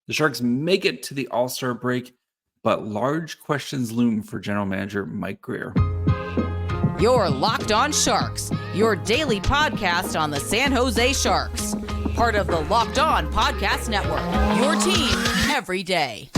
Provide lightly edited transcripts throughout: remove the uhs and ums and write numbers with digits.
The Sharks make it to the All-Star break, but large questions loom for General Manager Mike Grier. You're Locked On Sharks, your daily podcast on the San Jose Sharks. Part of the Locked On Podcast Network, your team every day.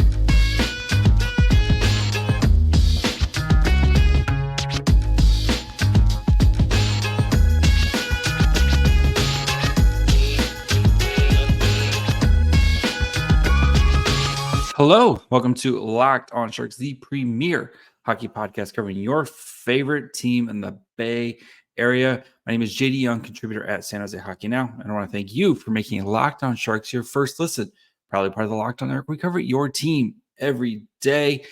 Hello, welcome to Locked On Sharks, the premier hockey podcast covering your favorite team in the Bay Area. My name is JD Young, contributor at San Jose Hockey Now, and I want to thank you for making Locked On Sharks your first listen. Probably part of the Locked On Network. We cover your team every day.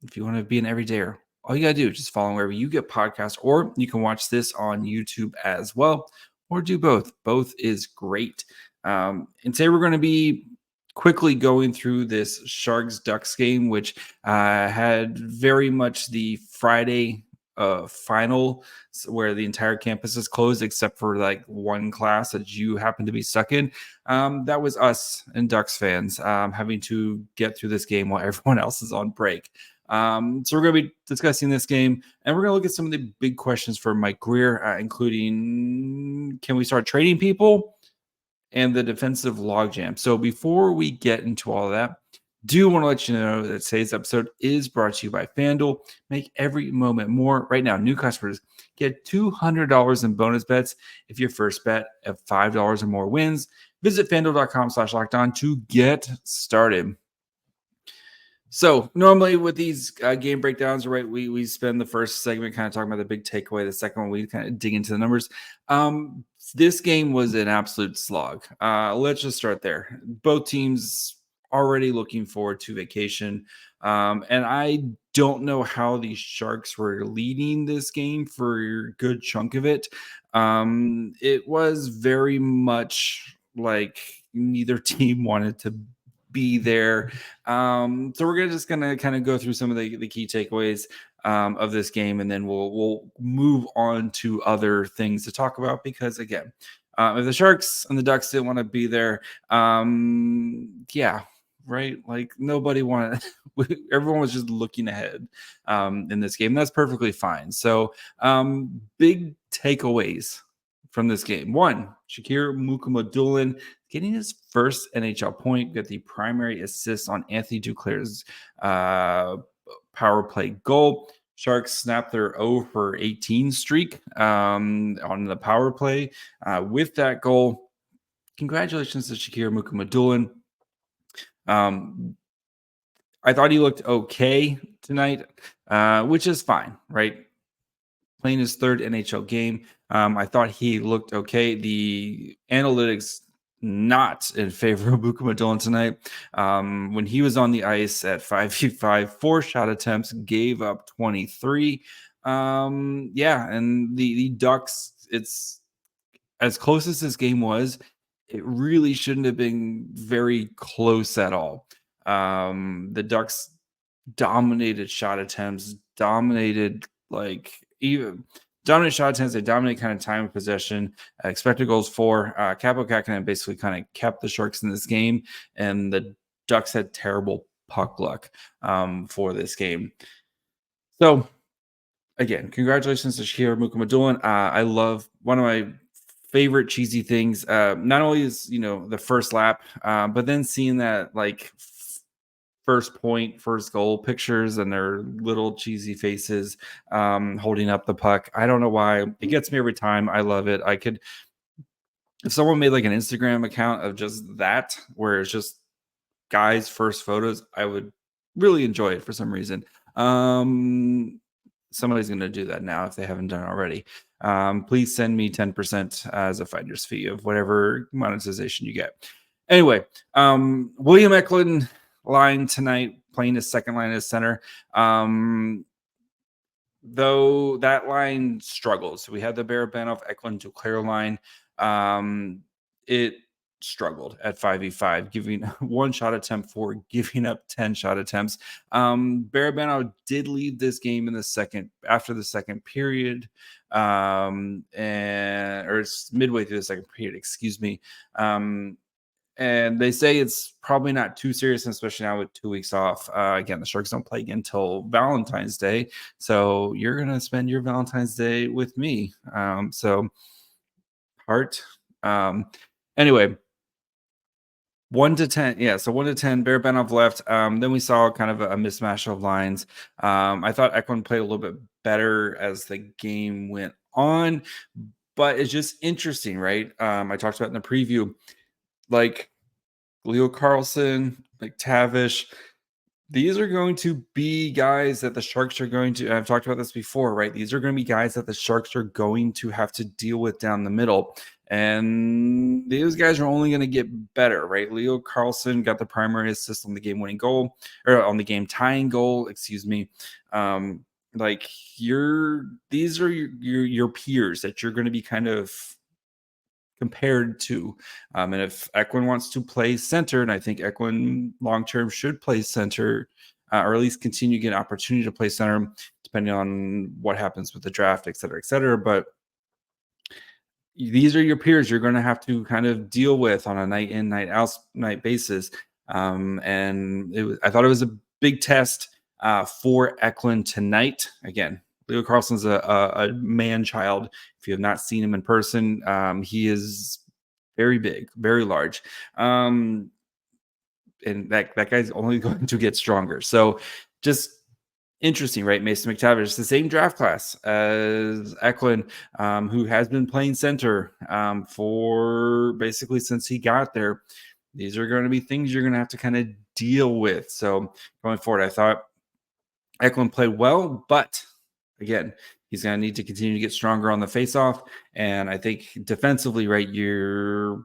If you want to be an everydayer, all you got to do is just follow wherever you get podcasts, or you can watch this on YouTube as well, or do both. Both is great. And today we're going to be quickly going through this Sharks Ducks game, which had very much the Friday final where the entire campus is closed except for like one class that you happen to be stuck in. That was us and Ducks fans having to get through this game while everyone else is on break. So we're going to be discussing this game, and we're going to look at some of the big questions for Mike Grier, including, can we start trading people? And the defensive logjam. So before we get into all of that, do want to let you know that today's episode is brought to you by FanDuel. Make every moment more. Right now, new customers get $200 in bonus bets if your first bet of $5 or more wins. Visit FanDuel.com/lockedon to get started. So normally with these game breakdowns, right, we spend the first segment kind of talking about the big takeaway. The second one, we kind of dig into the numbers. This game was an absolute slog. Let's just start there. Both teams already looking forward to vacation. And I don't know how the Sharks were leading this game for a good chunk of it. It was very much like neither team wanted to be there. So we're just gonna kind of go through some of the key takeaways of this game, and then we'll move on to other things to talk about, because again, if the Sharks and the Ducks didn't want to be there, yeah, right, like nobody wanted. Everyone was just looking ahead in this game. That's perfectly fine. So big takeaways from this game. One, Shakir Mukhamadullin getting his first NHL point, got the primary assist on Anthony Duclair's power play goal. Sharks snapped their 0-for-18 streak on the power play with that goal. Congratulations to Shakir Mukhamadullin. I thought he looked okay tonight, which is fine, right? Playing his third NHL game. I thought he looked okay. The analytics not in favor of Mukhamadullin tonight. When he was on the ice at 5v5, 4 shot attempts, gave up 23. And the Ducks, it's as close as this game was, it really shouldn't have been very close at all. The Ducks dominated shot attempts, dominated shot attempts. They dominate kind of time of possession. Expected goals for. Kaapo Kähkönen basically kind of kept the Sharks in this game, and the Ducks had terrible puck luck for this game. So, again, congratulations to Shakir Mukhamadullin. I love, one of my favorite cheesy things. Not only is the first lap, but then seeing that first point, first goal pictures and their little cheesy faces holding up the puck. I don't know why. It gets me every time. I love it. If someone made like an Instagram account of just that, where it's just guys' first photos, I would really enjoy it for some reason. Somebody's going to do that now if they haven't done it already. Please send me 10% as a finder's fee of whatever monetization you get. Anyway, William Eklund line tonight, playing his second line as center. Though that line struggles. We had the Barabanov, Eklund, Duclair line. It struggled at 5v5, giving one shot attempt for giving up 10 shot attempts. Barabanov did leave this game after the second period, or it's midway through the second period, excuse me. And they say it's probably not too serious, especially now with 2 weeks off. Again, the Sharks don't play again until Valentine's Day, so you're gonna spend your Valentine's Day with me. So heart. Anyway, 1 to 10, yeah. So 1 to 10, Barabanov left. Then we saw kind of a mismatch of lines. I thought Eklund played a little bit better as the game went on, but it's just interesting, right? I talked about in the preview, like Leo Carlson, like Tavish. These are going to be guys that the Sharks are going to, I've talked about this before, right? These are going to be guys that the Sharks are going to have to deal with down the middle. And those guys are only going to get better, right? Leo Carlson got the primary assist on the game-winning goal, or on the game-tying goal, excuse me. Like these are your peers that you're going to be kind of compared to. And if Eklund wants to play center, and I think Eklund long-term should play center, or at least continue to get an opportunity to play center, depending on what happens with the draft, et cetera, et cetera. But these are your peers you're going to have to kind of deal with on a night in, night out, night basis. And I thought it was a big test for Eklund tonight. Again, Leo Carlson's a man-child. If you have not seen him in person, he is very big, very large. And that guy's only going to get stronger. So just interesting, right? Mason McTavish, the same draft class as Eklund, who has been playing center for basically since he got there. These are going to be things you're going to have to kind of deal with. So going forward, I thought Eklund played well, but again, he's going to need to continue to get stronger on the faceoff. And I think defensively, right, you're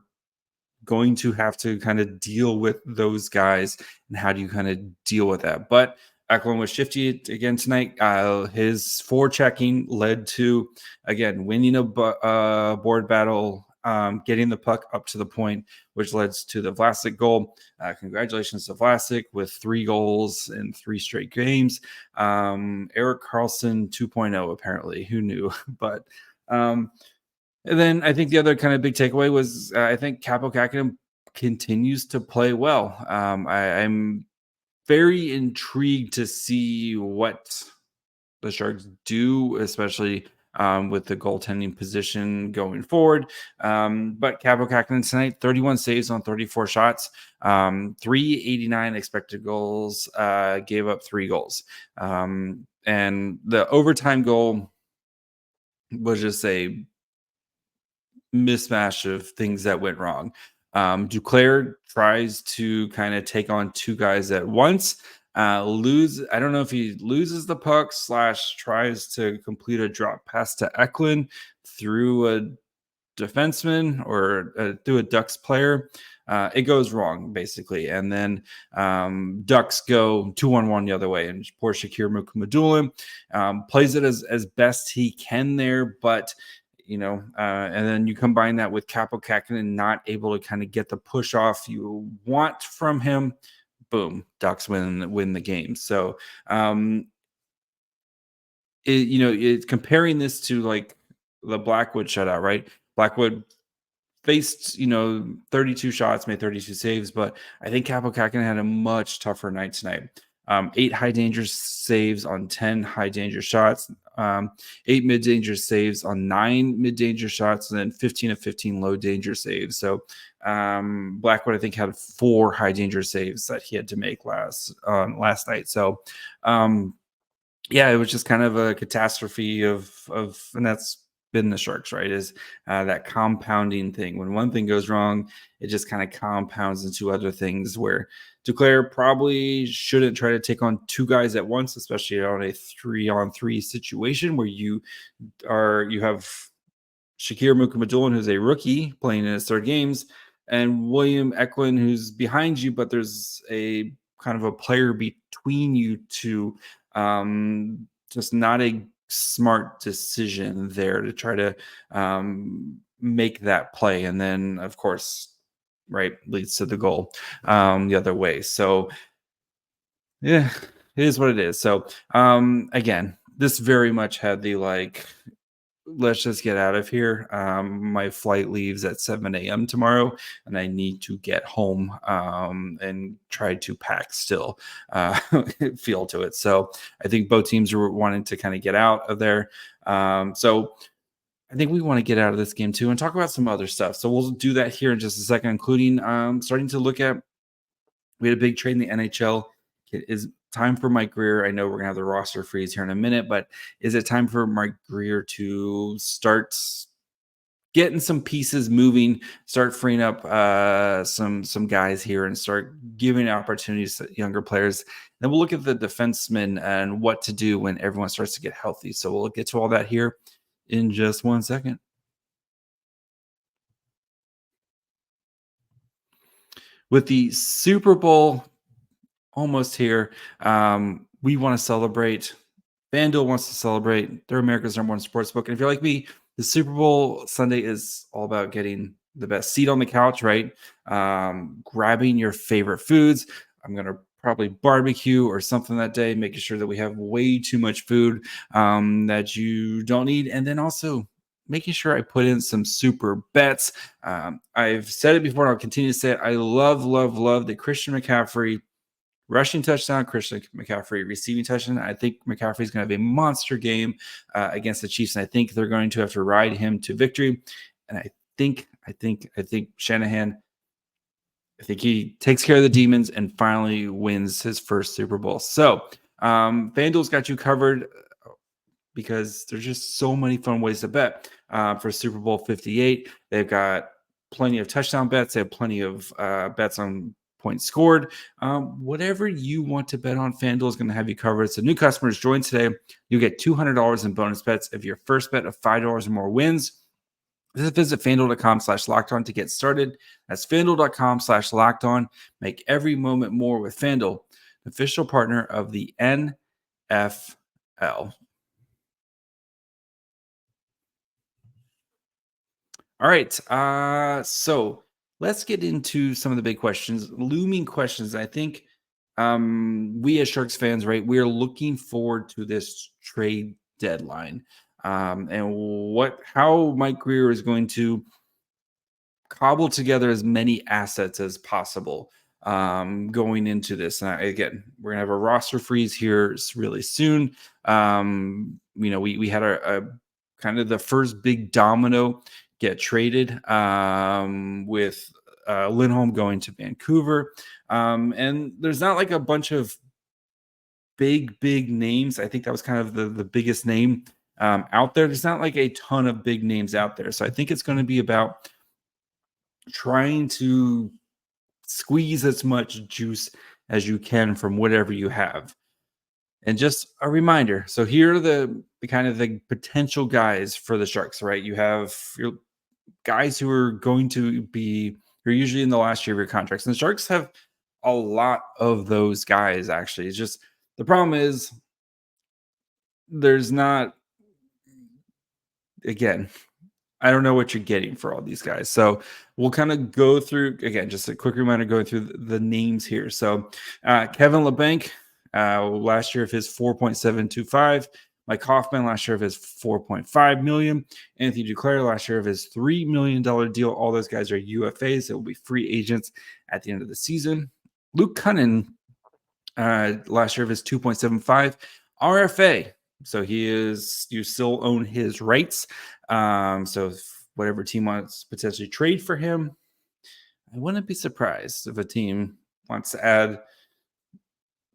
going to have to kind of deal with those guys. And how do you kind of deal with that? But Eklund was shifty again tonight. His forechecking led to, again, winning a board battle, getting the puck up to the point, which led to the Vlasic goal. Congratulations to Vlasic with 3 goals in 3 straight games. Erik Karlsson 2.0, apparently. Who knew? But and then I think the other kind of big takeaway was I think Kaapo Kähkönen continues to play well. I'm very intrigued to see what the Sharks do, especially with the goaltending position going forward. But Kaapo Kähkönen tonight, 31 saves on 34 shots, 389 expected goals, gave up 3 goals. And the overtime goal was just a mismatch of things that went wrong. Duclair tries to kind of take on 2 guys at once. I don't know if he loses the puck / tries to complete a drop pass to Eklund through a defenseman or through a Ducks player. It goes wrong, basically. And then Ducks go 2-on-1 the other way. And poor Shakir Mukhamadullin plays it as best he can there. But and then you combine that with Kaapo Kähkönen not able to kind of get the push off you want from him. Boom, Ducks win the game. So, it's comparing this to like the Blackwood shutout, right? Blackwood faced 32 shots, made 32 saves, but I think Kaapo Kähkönen had a much tougher night tonight. 8 high danger saves on 10 high danger shots, 8 mid danger saves on 9 mid danger shots, and then 15 of 15 low danger saves. So Blackwood, I think, had 4 high danger saves that he had to make last night. So it was just kind of a catastrophe of and that's been the Sharks, right? Is that compounding thing. When one thing goes wrong, it just kind of compounds into other things where Duclair probably shouldn't try to take on 2 guys at once, especially on a 3-on-3 situation where you have Shakir Mukhamadullin, who's a rookie playing in his 3rd games, and William Eklund, who's behind you, but there's a kind of a player between you two. Just not a smart decision there to try to make that play. And then, of course, right, leads to the goal the other way. So, yeah, it is what it is. So, again, this very much had the let's just get out of here. My flight leaves at 7 a.m. tomorrow, and I need to get home and try to pack still, feel to it. So I think both teams are wanting to kind of get out of there. So I think we want to get out of this game too and talk about some other stuff. So we'll do that here in just a second, including starting to look at, we had a big trade in the NHL. It is time for Mike Grier. I know we're going to have the roster freeze here in a minute, but is it time for Mike Grier to start getting some pieces moving, start freeing up some guys here and start giving opportunities to younger players? Then we'll look at the defensemen and what to do when everyone starts to get healthy. So we'll get to all that here in just 1 second. With the Super Bowl almost here, we want to celebrate. FanDuel wants to celebrate. They're America's #1 sportsbook. And if you're like me, the Super Bowl Sunday is all about getting the best seat on the couch, right? Grabbing your favorite foods. I'm going to probably barbecue or something that day, making sure that we have way too much food that you don't need. And then also making sure I put in some super bets. I've said it before, and I'll continue to say it. I love the Christian McCaffrey rushing touchdown, Christian McCaffrey receiving touchdown. I think McCaffrey is going to have a monster game against the Chiefs, and I think they're going to have to ride him to victory. And I think Shanahan, I think he takes care of the demons and finally wins his first Super Bowl. So FanDuel's got you covered because there's just so many fun ways to bet for Super Bowl 58. They've got plenty of touchdown bets. They have plenty of bets on points scored. Whatever you want to bet on, FanDuel is going to have you covered. So new customers join today. You get $200 in bonus bets if your first bet of $5 or more wins. Visit FanDuel.com/lockedon to get started. That's FanDuel.com/lockedon. Make every moment more with FanDuel, official partner of the NFL. All right. So let's get into some of the big questions, looming questions. I think we as Sharks fans, right, we are looking forward to this trade deadline and how Mike Grier is going to cobble together as many assets as possible going into this. And again, we're gonna have a roster freeze here really soon. We had a kind of the first big domino get traded with Lindholm going to Vancouver. And there's not like a bunch of big names. I think that was kind of the biggest name out there. There's not like a ton of big names out there. So I think it's going to be about trying to squeeze as much juice as you can from whatever you have. And just a reminder, so here are the kind of the potential guys for the Sharks, right? You have your guys who are going to be, you're usually in the last year of your contracts. And the Sharks have a lot of those guys, actually. It's just, the problem is there's not, again, I don't know what you're getting for all these guys. So we'll kind of go through, again, just a quick reminder, going through the names here. So Kevin LeBanc, last year of his 4.725. Mike Hoffman last year of his 4.5 million. Anthony Duclair last year of his $3 million deal. All those guys are UFAs. They will be free agents at the end of the season. Luke Cunnin last year of his 2.75 RFA. So you still own his rights. So if whatever team wants to potentially trade for him, I wouldn't be surprised if a team wants to add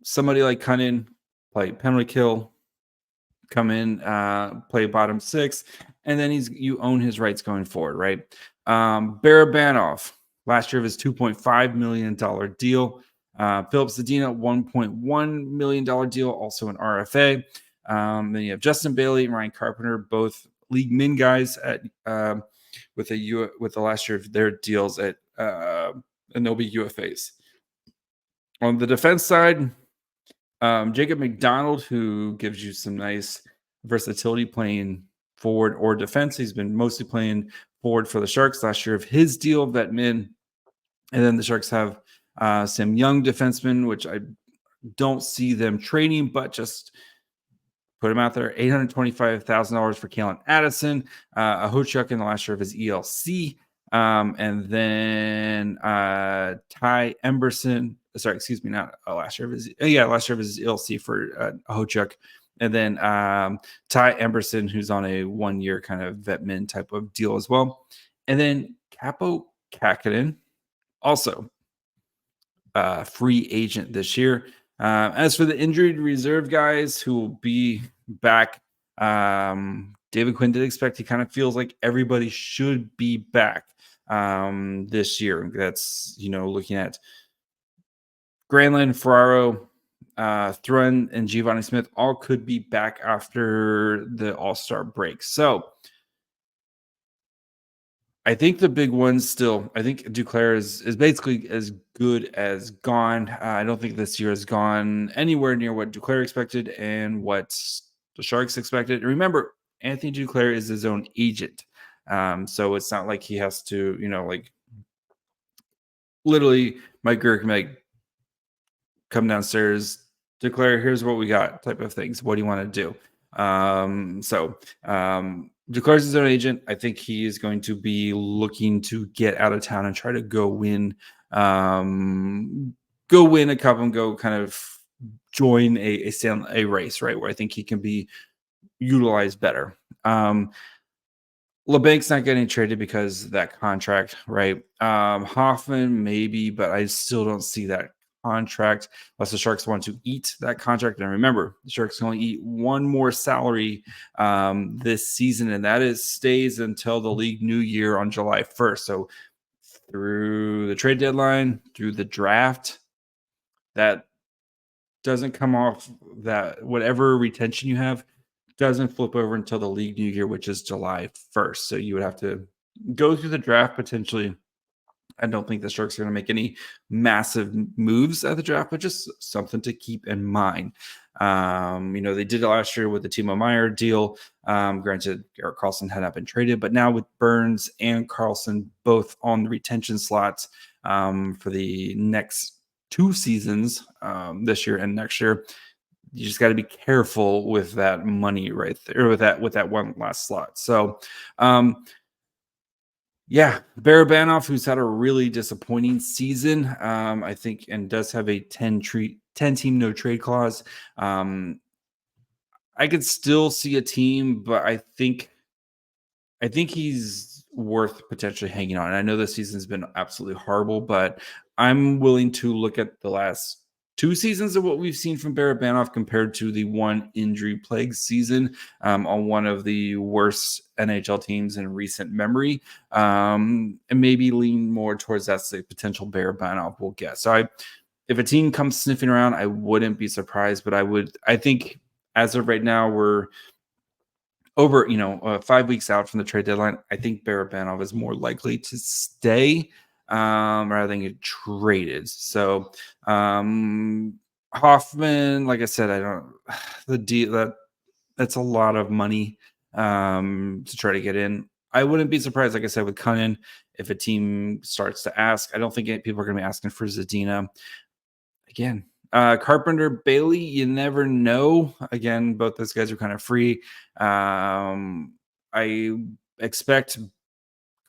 somebody like Cunnin, play penalty kill, come in, play bottom six, and then you own his rights going forward, right? Barabanov, last year of his $2.5 million deal. Philip Zadina, $1.1 million deal, also an RFA. Then you have Justin Bailey and Ryan Carpenter, both league min guys at with the last year of their deals at and they'll be UFAs. On the defense side, Jacob McDonald, who gives you some nice versatility playing forward or defense. He's been mostly playing forward for the Sharks last year of his deal, vet min. And then the Sharks have some young defensemen, which I don't see them trading, but just put him out there. $825,000 for Kalen Addison, Okhotiuk in the last year of his ELC, and then Ty Emberson. Sorry, excuse me, not last year of his ELC for Okhotiuk. And then Ty Emberson, who's on a 1-year kind of vetmin type of deal as well. And then Kaapo Kähkönen, also free agent this year. As for the injured reserve guys who will be back, David Quinn did expect, he kind of feels like everybody should be back this year. That's, looking at Granlund, Ferraro, Thrun, and Giovanni Smith all could be back after the All-Star break. So I think the big one still, I think Duclair is basically as good as gone. I don't think this year has gone anywhere near what Duclair expected and what the Sharks expected. And remember, Anthony Duclair is his own agent. So it's not like he has to, literally Mike Grier can come downstairs, Duclair, here's what we got type of things. What do you want to do? Duclair's his own agent. I think he is going to be looking to get out of town and try to go win a cup and go kind of join a race, right? Where I think he can be utilized better. LeBank's not getting traded because of that contract, right? Hoffman maybe, but I still don't see that contract unless the Sharks want to eat that contract. And remember, the Sharks can only eat one more salary this season, and that stays until the league new year on July 1st. So through the trade deadline, through the draft, that doesn't come off, that whatever retention you have doesn't flip over until the league new year, which is July 1st. So you would have to go through the draft potentially. I don't think the Sharks are going to make any massive moves at the draft, but just something to keep in mind. They did it last year with the Timo Meier deal. Granted, Erik Karlsson had not been traded, but now with Burns and Karlsson both on the retention slots for the next 2 seasons, this year and next year, you just got to be careful with that money right there, with that one last slot. So, Barabanov, who's had a really disappointing season, I think, and does have a 10-team no trade clause. I could still see a team, but I think he's worth potentially hanging on. And I know this season's been absolutely horrible, but I'm willing to look at the last 2 seasons of what we've seen from Barabanov compared to the one injury-plagued season on one of the worst NHL teams in recent memory, and maybe lean more towards that's the potential Barabanov we'll get. So if a team comes sniffing around, I wouldn't be surprised, but I think as of right now, we're over 5 weeks out from the trade deadline. I think Barabanov is more likely to stay rather than get traded. So Hoffman, like I said, that's a lot of money to try to get in. I wouldn't be surprised, like I said, with Cunnin, if a team starts to ask. I don't think people are going to be asking for Zadina again. Carpenter, Bailey, you never know. Again, both those guys are kind of free. I expect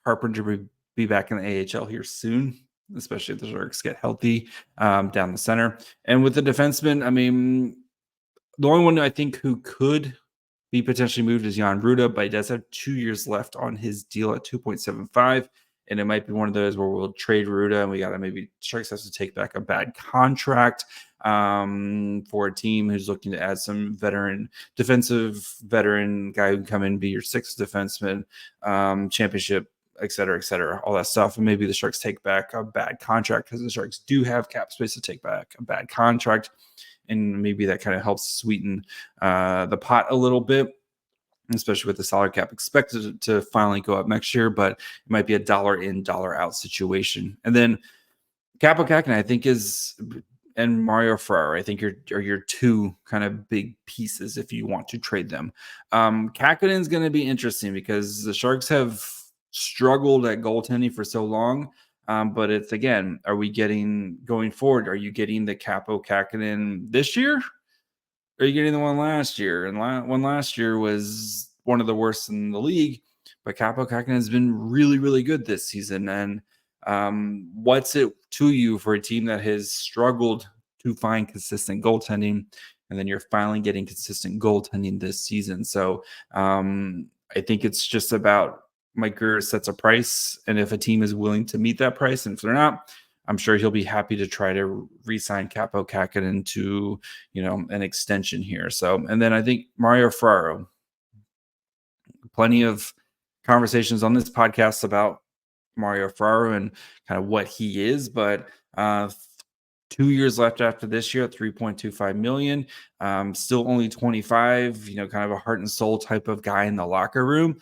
Carpenter to be back in the AHL here soon, especially if the Sharks get healthy down the center. And with the defenseman, I mean, the only one I think who could be potentially moved is Jan Ruda, but he does have 2 years left on his deal at 2.75. And it might be one of those where we'll trade Ruda and we got to maybe Sharks has to take back a bad contract for a team who's looking to add some defensive veteran guy who can come in and be your 6th defenseman, championship, et cetera, all that stuff. And maybe the Sharks take back a bad contract because the Sharks do have cap space to take back a bad contract. And maybe that kind of helps sweeten the pot a little bit, especially with the salary cap expected to finally go up next year, but it might be a dollar in, dollar out situation. And then Kaapo Kähkönen, I think, and Mario Ferraro, I think are your 2 kind of big pieces if you want to trade them. Kähkönen is going to be interesting because the Sharks have struggled at goaltending for so long. But it's, again, are you getting the Kaapo Kähkönen this year? are you getting the one last year? And one last year was one of the worst in the league, but Capo Kakinen has been really, really good this season. And what's it to you for a team that has struggled to find consistent goaltending, and then you're finally getting consistent goaltending this season? So I think it's just about Mike Grier sets a price, and if a team is willing to meet that price, and if they're not, I'm sure he'll be happy to try to re-sign Capo Kakinen to, an extension here. So, and then I think Mario Ferraro, plenty of conversations on this podcast about Mario Ferraro and kind of what he is, but 2 years left after this year at $3.25 million. Still only 25, kind of a heart and soul type of guy in the locker room.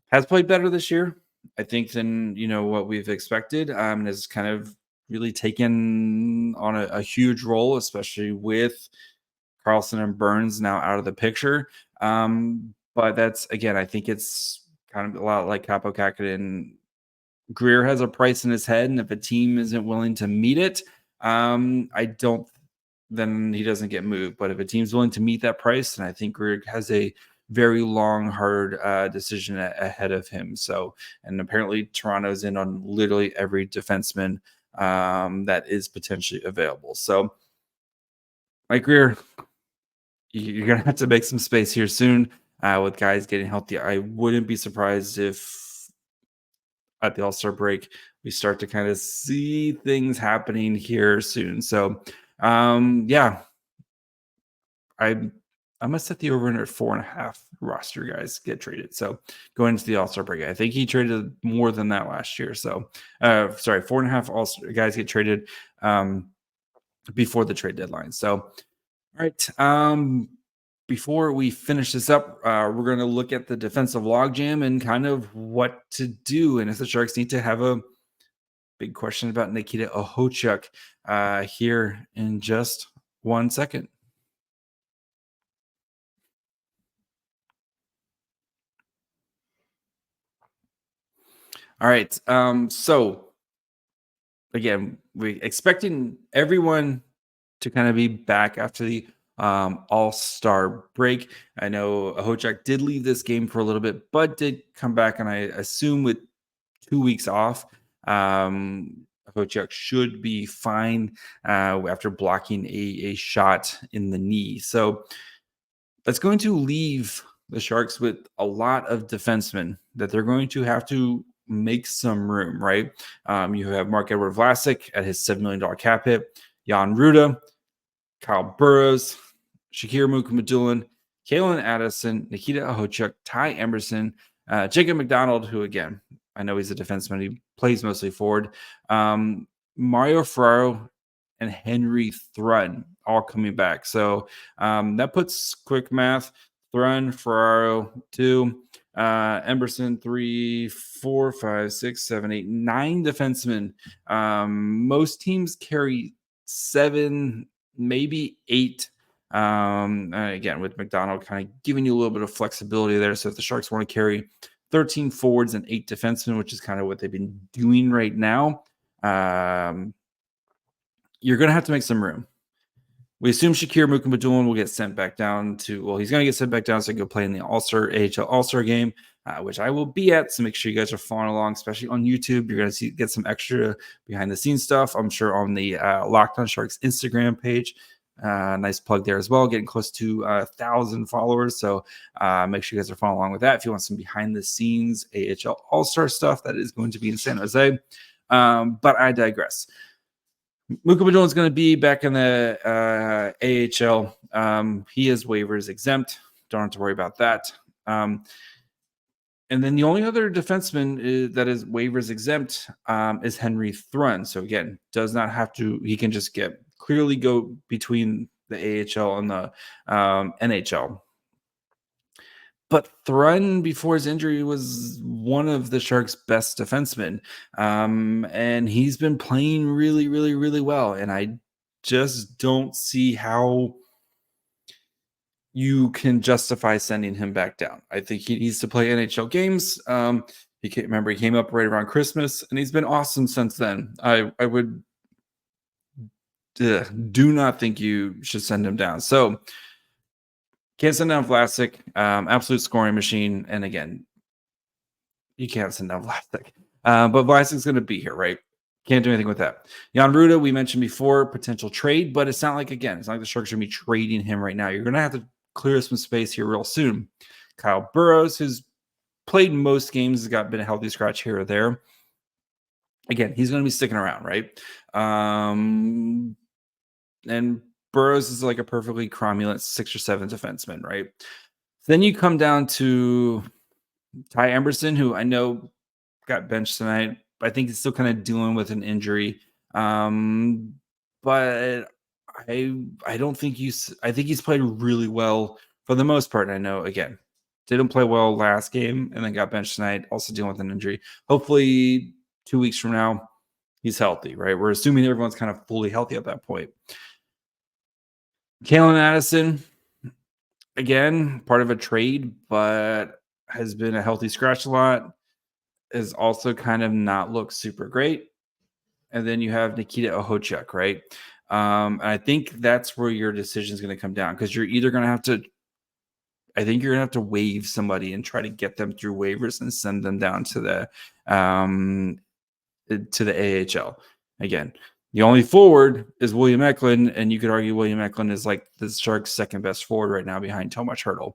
Has played better this year, I think, than what we've expected. And has kind of really taken on a huge role, especially with Carlson and Burns now out of the picture. But that's, again, I think it's kind of a lot like Capo Kakinen. Grier has a price in his head, and if a team isn't willing to meet it, then he doesn't get moved. But if a team's willing to meet that price, then I think Grier has a very long, hard decision ahead of him. So, and apparently Toronto's in on literally every defenseman that is potentially available. So, Mike Grier, you're going to have to make some space here soon with guys getting healthy. I wouldn't be surprised if at the All-Star break we start to kind of see things happening here soon. So, yeah, I'm going to set the over-under at 4.5 roster guys get traded. So going into the All-Star break, I think he traded more than that last year. So, 4.5 All-Star guys get traded before the trade deadline. So, all right. Before we finish this up, we're going to look at the defensive logjam and kind of what to do. And if the Sharks need to have a big question about Nikita Okhotiuk here in just 1 second. All right. So again, we're expecting everyone to kind of be back after the All-Star break. I know Okhotiuk did leave this game for a little bit, but did come back, and I assume with 2 weeks off, Okhotiuk should be fine after blocking a shot in the knee. So that's going to leave the Sharks with a lot of defensemen that they're going to have to make some room, right? You have Marc-Edouard Vlasic at his $7 million cap hit, Jan Ruda, Kyle Burroughs, Shakir Mukhamadullin, Kalen Addison, Nikita Okhotiuk, Ty Emerson, Jacob McDonald, who, again, I know he's a defenseman. He plays mostly forward. Mario Ferraro and Henry Thrun all coming back. So that puts, quick math, Thrun, Ferraro, 2, Emerson, 3, 4, 5, 6, 7, 8, 9 defensemen. Most teams carry 7, maybe 8. Again, with McDonald kind of giving you a little bit of flexibility there. So if the Sharks want to carry 13 forwards and 8 defensemen, which is kind of what they've been doing right now, you're going to have to make some room. We assume Shakir Mukhamadullin will get sent back down to, he's going to get sent back down so he can go play in the AHL All-Star game, which I will be at. So make sure you guys are following along, especially on YouTube. You're going to get some extra behind-the-scenes stuff, I'm sure, on the Locked On Sharks Instagram page. Nice plug there as well, getting close to 1,000 followers. So make sure you guys are following along with that. If you want some behind-the-scenes AHL All-Star stuff, that is going to be in San Jose. But I digress. Mukhamadullin is going to be back in the AHL. He is waivers exempt. Don't have to worry about that. And then the only other defenseman that is waivers exempt is Henry Thrun. So again, does not have to. He can just clearly go between the AHL and the NHL. But Thrun, before his injury, was one of the Sharks' best defensemen. And he's been playing really, really, really well. And I just don't see how you can justify sending him back down. I think he needs to play NHL games. He came up right around Christmas, and he's been awesome since then. I would do not think you should send him down. So Can't send down Vlasic, absolute scoring machine. And again, you can't send down Vlasic. But Vlasic's going to be here, right? Can't do anything with that. Jan Ruda, we mentioned before, potential trade, but it's not like the Sharks are going to be trading him right now. You're going to have to clear some space here real soon. Kyle Burroughs, who's played most games, has been a healthy scratch here or there. Again, he's going to be sticking around, right? And Burroughs is like a perfectly cromulent 6 or 7 defenseman, right? Then you come down to Ty Emberson, who I know got benched tonight. I think he's still kind of dealing with an injury. But I don't think I think he's played really well for the most part. I know, again, didn't play well last game and then got benched tonight, also dealing with an injury. Hopefully 2 weeks from now, he's healthy, right? We're assuming everyone's kind of fully healthy at that point. Kalen Addison, again, part of a trade, but has been a healthy scratch a lot. Is also kind of not looked super great. And then you have Nikita Okhotiuk, right? And I think that's where your decision is going to come down, because you're either going to have to, I think you're going to have to waive somebody and try to get them through waivers and send them down to the AHL. Again, the only forward is William Eklund, and you could argue William Eklund is like the Sharks' second best forward right now behind Tomas Hertl,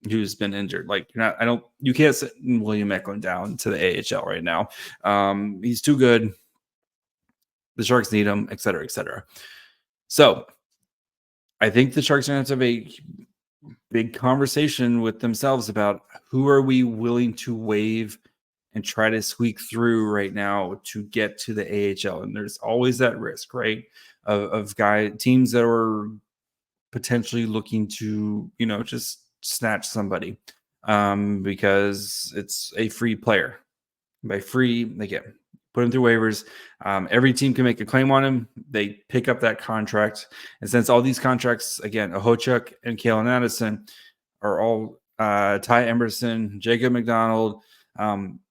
who's been injured. Like you can't send William Eklund down to the AHL right now. He's too good. The Sharks need him, et cetera, et cetera. So I think the Sharks are going to have a big conversation with themselves about who are we willing to waive and try to squeak through right now to get to the AHL. And there's always that risk, right? Of teams that are potentially looking to, just snatch somebody because it's a free player. By free, again, put him through waivers. Every team can make a claim on him. They pick up that contract. And since all these contracts, again, Okhotiuk and Kalen Addison are all Ty Emberson, Jacob McDonald,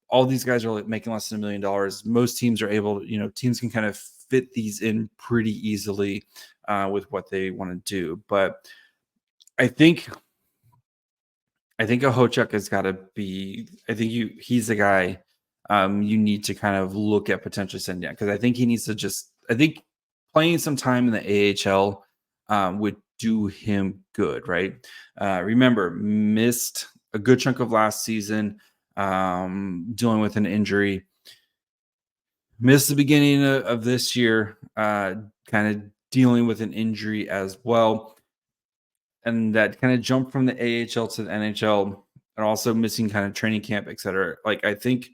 all these guys are making less than $1 million. Most teams are able, teams can kind of fit these in pretty easily with what they want to do. But I think Okhotiuk has got to be, he's the guy you need to kind of look at potentially sending down, because I think he needs to playing some time in the AHL would do him good, right? Remember, missed a good chunk of last season dealing with an injury. Missed the beginning of this year, kind of dealing with an injury as well. And that kind of jumped from the AHL to the NHL, and also missing kind of training camp, et cetera. Like, I think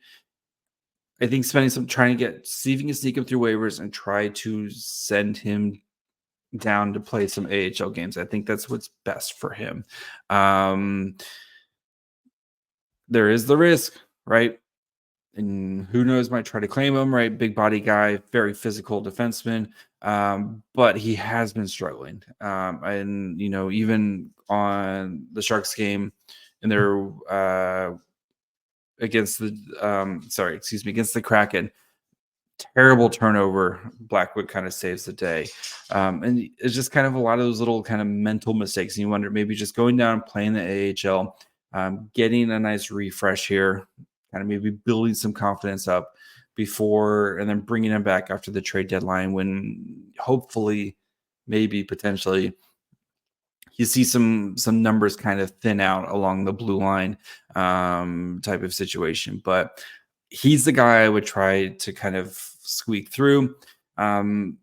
spending some trying to see if you can sneak him through waivers and try to send him down to play some AHL games. I think that's what's best for him. There is the risk, right? And who knows, might try to claim him, right? Big body guy, very physical defenseman. But he has been struggling. And, even on the Sharks game in their against the Kraken, terrible turnover. Blackwood kind of saves the day. And it's just kind of a lot of those little kind of mental mistakes. And you wonder, maybe just going down and playing the AHL, getting a nice refresh here, kind of maybe building some confidence up before, and then bringing him back after the trade deadline, when hopefully, maybe potentially, you see some numbers kind of thin out along the blue line type of situation. But he's the guy I would try to kind of squeak through. I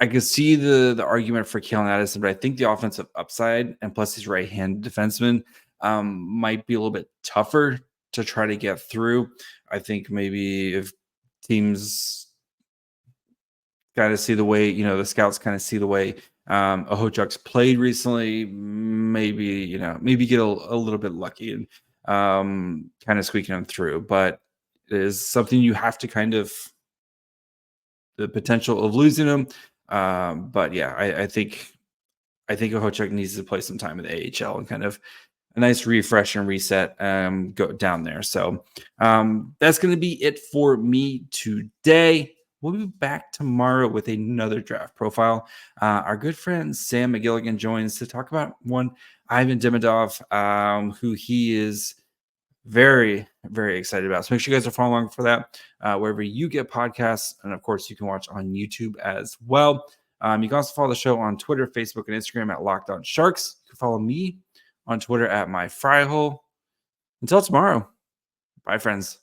could see the argument for Kalen Addison, but I think the offensive upside, and plus he's right-handed defenseman, might be a little bit tougher to try to get through. I think maybe if teams kind of see the way, the scouts kind of see the way Okhotiuk's played recently, maybe get a little bit lucky and kind of squeaking him through. But it is something you have to kind of, the potential of losing him. But yeah, I think Okhotiuk needs to play some time in the AHL and kind of a nice refresh and reset, go down there. So that's going to be it for me today. we'll be back tomorrow with another draft profile. Our good friend Sam McGilligan joins to talk about one Ivan Demidov, who he is very, very excited about. So make sure you guys are following along for that wherever you get podcasts. And of course, you can watch on YouTube as well. You can also follow the show on Twitter, Facebook, and Instagram at Locked On Sharks. You can follow me on Twitter at MyFryhole. Until tomorrow, bye, friends.